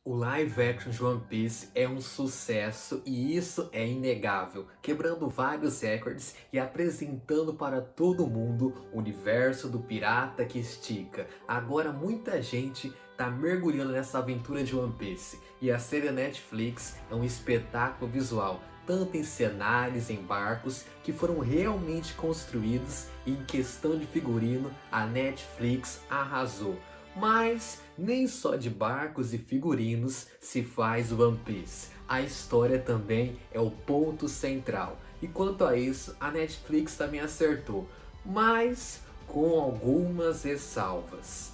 O live action de One Piece é um sucesso e isso é inegável, quebrando vários recordes e apresentando para todo mundo o universo do pirata que estica. Agora muita gente está mergulhando nessa aventura de One Piece e a série Netflix é um espetáculo visual, tanto em cenários, em barcos que foram realmente construídos e em questão de figurino a Netflix arrasou. Mas nem só de barcos e figurinos se faz One Piece. A história também é o ponto central. E quanto a isso, a Netflix também acertou, mas com algumas ressalvas.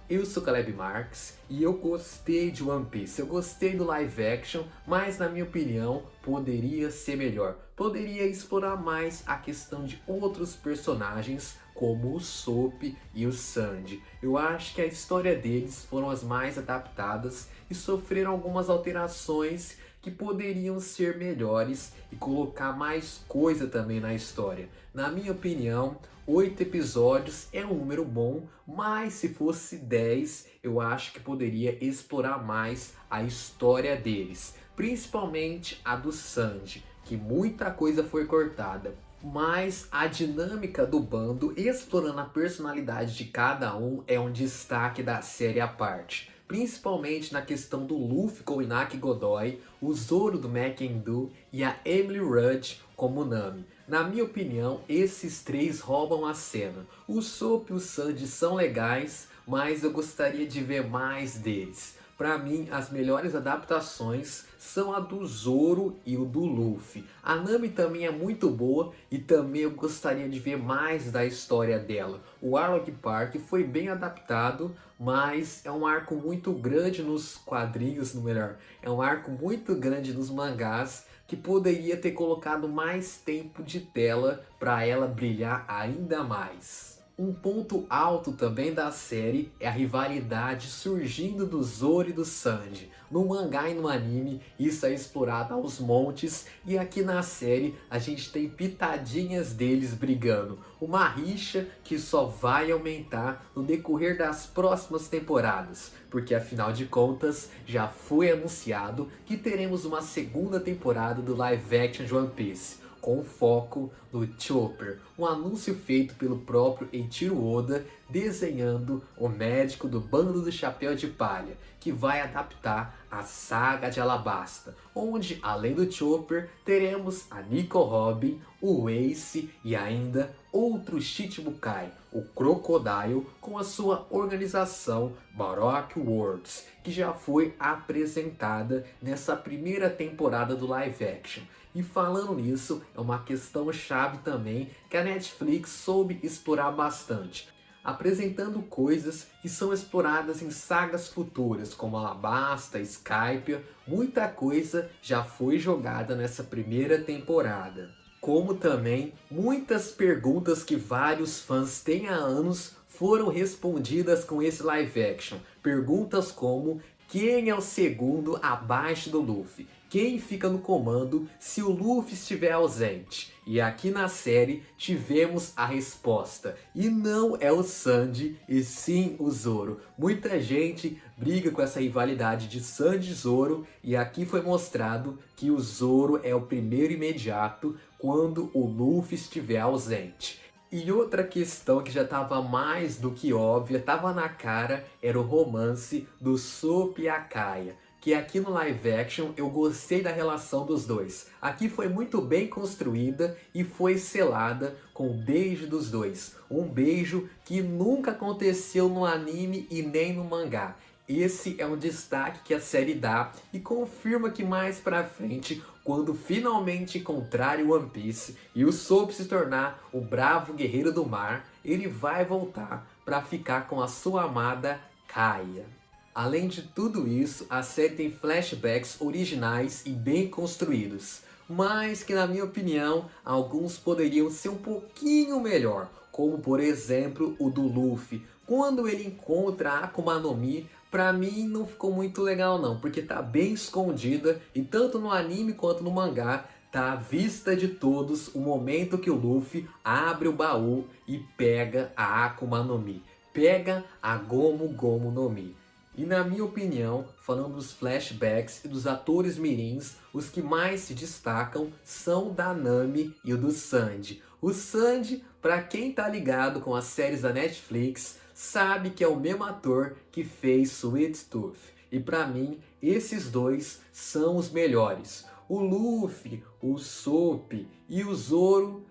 Eu sou Caleb Marques e eu gostei de One Piece, eu gostei do live action, mas na minha opinião poderia ser melhor. Poderia explorar mais a questão de outros personagens como o Soap e o Sandy. Eu acho que a história deles foram as mais adaptadas e sofreram algumas alterações que poderiam ser melhores e colocar mais coisa também na história. Na minha opinião, 8 episódios é um número bom, mas se fosse 10, eu acho que poderia explorar mais a história deles, principalmente a do Sanji, que muita coisa foi cortada. Mas a dinâmica do bando, explorando a personalidade de cada um, é um destaque da série à parte. Principalmente na questão do Luffy com o Inaki Godoy, o Zoro do Makendu e a Emily Rudd como Nami. Na minha opinião, esses três roubam a cena. O Soap e o Sanji são legais, mas eu gostaria de ver mais deles. Para mim, as melhores adaptações são a do Zoro e o do Luffy. A Nami também é muito boa e também eu gostaria de ver mais da história dela. O Arlong Park foi bem adaptado, mas é um arco muito grande nos quadrinhos, no melhor. É um arco muito grande nos mangás que poderia ter colocado mais tempo de tela para ela brilhar ainda mais. Um ponto alto também da série é a rivalidade surgindo do Zoro e do Sanji. No mangá e no anime isso é explorado aos montes e aqui na série a gente tem pitadinhas deles brigando. Uma rixa que só vai aumentar no decorrer das próximas temporadas, porque afinal de contas já foi anunciado que teremos uma segunda temporada do live action de One Piece, com foco no Chopper, um anúncio feito pelo próprio Eiichiro Oda desenhando o médico do Bando do Chapéu de Palha, que vai adaptar a saga de Alabasta, onde além do Chopper teremos a Nico Robin, o Ace e ainda outro Shichibukai, o Crocodile, com a sua organização Baroque Worlds, que já foi apresentada nessa primeira temporada do live action. E falando nisso, é uma questão chave também que a Netflix soube explorar bastante, apresentando coisas que são exploradas em sagas futuras, como Alabasta, Skypiea. Muita coisa já foi jogada nessa primeira temporada. Como também muitas perguntas que vários fãs têm há anos foram respondidas com esse live action. Perguntas como: quem é o segundo abaixo do Luffy? Quem fica no comando se o Luffy estiver ausente? E aqui na série tivemos a resposta. E não é o Sanji, e sim o Zoro. Muita gente briga com essa rivalidade de Sanji e Zoro, e aqui foi mostrado que o Zoro é o primeiro imediato quando o Luffy estiver ausente. E outra questão que já estava mais do que óbvia, estava na cara, era o romance do Soap e a Kaia, que aqui no live action eu gostei da relação dos dois. Aqui foi muito bem construída e foi selada com o beijo dos dois. Um beijo que nunca aconteceu no anime e nem no mangá. Esse é um destaque que a série dá e confirma que mais pra frente, quando finalmente encontrar o One Piece e o Soap se tornar o bravo guerreiro do mar, ele vai voltar para ficar com a sua amada Kaia. Além de tudo isso, a série tem flashbacks originais e bem construídos, mas que na minha opinião, alguns poderiam ser um pouquinho melhor, como por exemplo o do Luffy, quando ele encontra a Akuma no Mi. Pra mim não ficou muito legal não, porque tá bem escondida e tanto no anime quanto no mangá tá à vista de todos o momento que o Luffy abre o baú e pega a Akuma no Mi, pega a Gomu Gomu no Mi. E na minha opinião, falando dos flashbacks e dos atores mirins, os que mais se destacam são o da Nami e o do Sanji. O Sanji, pra quem tá ligado com as séries da Netflix, sabe que é o mesmo ator que fez Sweet Tooth. E pra mim, esses dois são os melhores. O Luffy, o Sop e o Zoro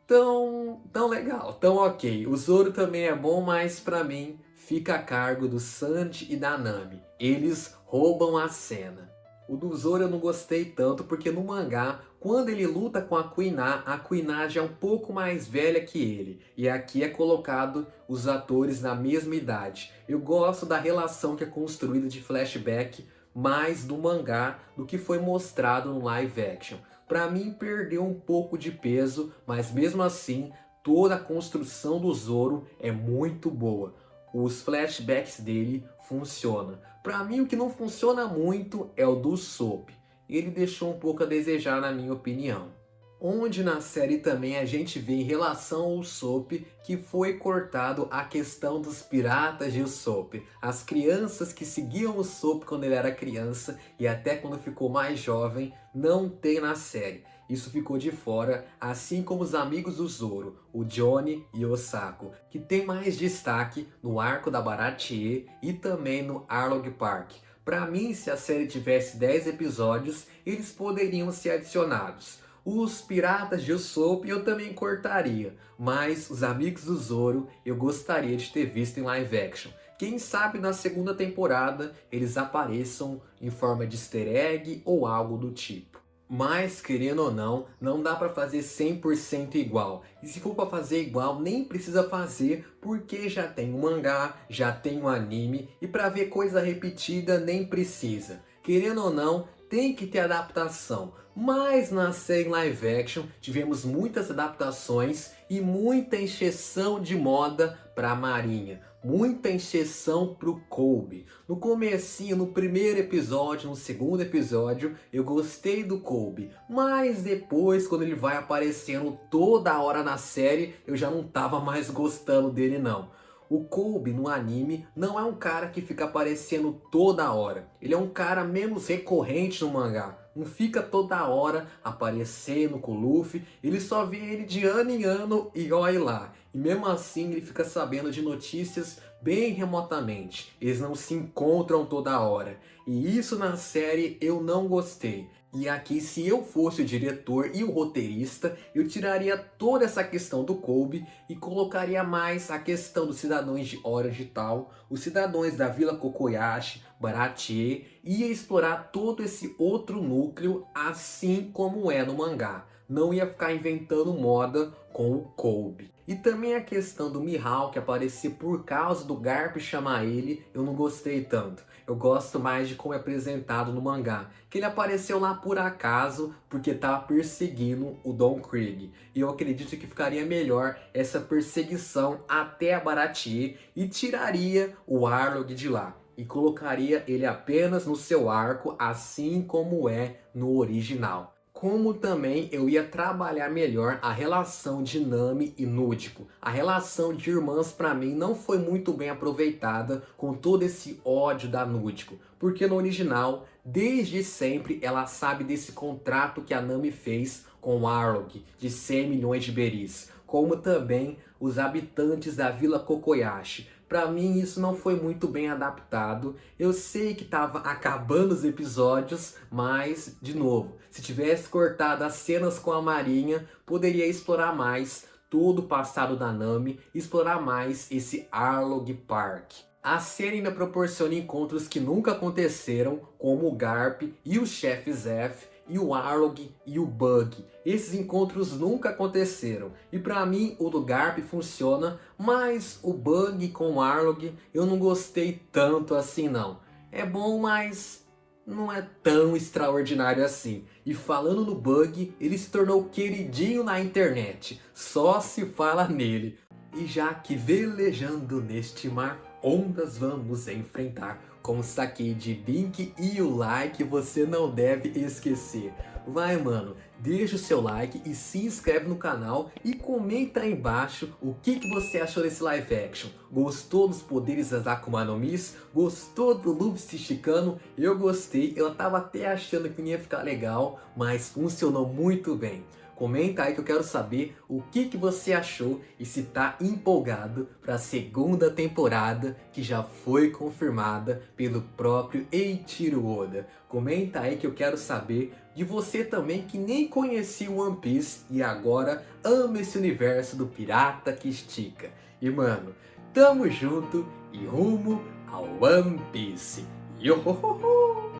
tão legal, tão ok. O Zoro também é bom, mas pra mim fica a cargo do Sanji e da Nami. Eles roubam a cena. O do Zoro eu não gostei tanto porque no mangá, quando ele luta com a Queen A já é um pouco mais velha que ele. E aqui é colocado os atores na mesma idade. Eu gosto da relação que é construída de flashback mais do mangá do que foi mostrado no live action. Pra mim perdeu um pouco de peso, mas mesmo assim toda a construção do Zoro é muito boa. Os flashbacks dele funcionam. Pra mim o que não funciona muito é o do Sop. Ele deixou um pouco a desejar na minha opinião. Onde na série também a gente vê em relação ao Sop que foi cortado a questão dos piratas de Usopp. As crianças que seguiam o Usopp quando ele era criança e até quando ficou mais jovem, não tem na série. Isso ficou de fora, assim como os amigos do Zoro, o Johnny e o Osako, que tem mais destaque no arco da Baratie e também no Arlong Park. Pra mim, se a série tivesse 10 episódios, eles poderiam ser adicionados. Os piratas de Usopp eu também cortaria, mas os amigos do Zoro eu gostaria de ter visto em live action. Quem sabe na segunda temporada eles apareçam em forma de easter egg ou algo do tipo. Mas, querendo ou não, não dá pra fazer 100% igual. E se for pra fazer igual, nem precisa fazer, porque já tem o mangá, já tem o anime, e pra ver coisa repetida nem precisa. Querendo ou não, tem que ter adaptação. Mas na série live action tivemos muitas adaptações e muita encheção de moda para a Marinha. Muita encheção pro Kobe. No comecinho, no primeiro episódio, no segundo episódio, eu gostei do Kobe. Mas depois, quando ele vai aparecendo toda hora na série, eu já não tava mais gostando dele não. O Kobe no anime não é um cara que fica aparecendo toda hora. Ele é um cara menos recorrente no mangá. Não fica toda hora aparecendo com o Luffy. Ele só vê ele de ano em ano e olha lá. E mesmo assim ele fica sabendo de notícias bem remotamente. Eles não se encontram toda hora. E isso na série eu não gostei. E aqui, se eu fosse o diretor e o roteirista, eu tiraria toda essa questão do Kobe e colocaria mais a questão dos cidadãos de Orange Town, os cidadãos da Vila Kokoyashi, Baratie, e ia explorar todo esse outro núcleo assim como é no mangá. Não ia ficar inventando moda com o Kobe. E também a questão do Mihawk aparecer por causa do Garp chamar ele, eu não gostei tanto. Eu gosto mais de como é apresentado no mangá. Que ele apareceu lá por acaso porque estava perseguindo o Don Krieg. E eu acredito que ficaria melhor essa perseguição até a Baratie e tiraria o Arlong de lá. E colocaria ele apenas no seu arco, assim como é no original. Como também eu ia trabalhar melhor a relação de Nami e Nujiko. A relação de irmãs pra mim não foi muito bem aproveitada com todo esse ódio da Nujiko. Porque no original, desde sempre, ela sabe desse contrato que a Nami fez com o Arlong, de 100 milhões de beris. Como também os habitantes da Vila Kokoyashi. Pra mim isso não foi muito bem adaptado. Eu sei que tava acabando os episódios, mas, de novo, se tivesse cortado as cenas com a Marinha, poderia explorar mais todo o passado da Nami, explorar mais esse Arlong Park. A série ainda proporciona encontros que nunca aconteceram, como o Garp e o chefe Zeff, e o Arlong e o Bug. Esses encontros nunca aconteceram. E pra mim o do Garp funciona, mas o Bug com o Arlong eu não gostei tanto assim não. É bom, mas não é tão extraordinário assim. E falando no Bug, ele se tornou queridinho na internet. Só se fala nele. E já que velejando neste mar, ondas vamos enfrentar. com o saque de link e o like você não deve esquecer. Vai, mano, deixa o seu like e se inscreve no canal e comenta aí embaixo o que você achou desse live action. Gostou dos poderes das Akuma no Mis? Gostou do Luffy se esticando? Eu gostei, eu tava até achando que não ia ficar legal, mas funcionou muito bem. Comenta aí que eu quero saber o que você achou e se tá empolgado para a segunda temporada que já foi confirmada pelo próprio Eiichiro Oda. Comenta aí que eu quero saber de você também que nem conhecia o One Piece e agora ama esse universo do pirata que estica. E mano, tamo junto e rumo ao One Piece. Yohohoho!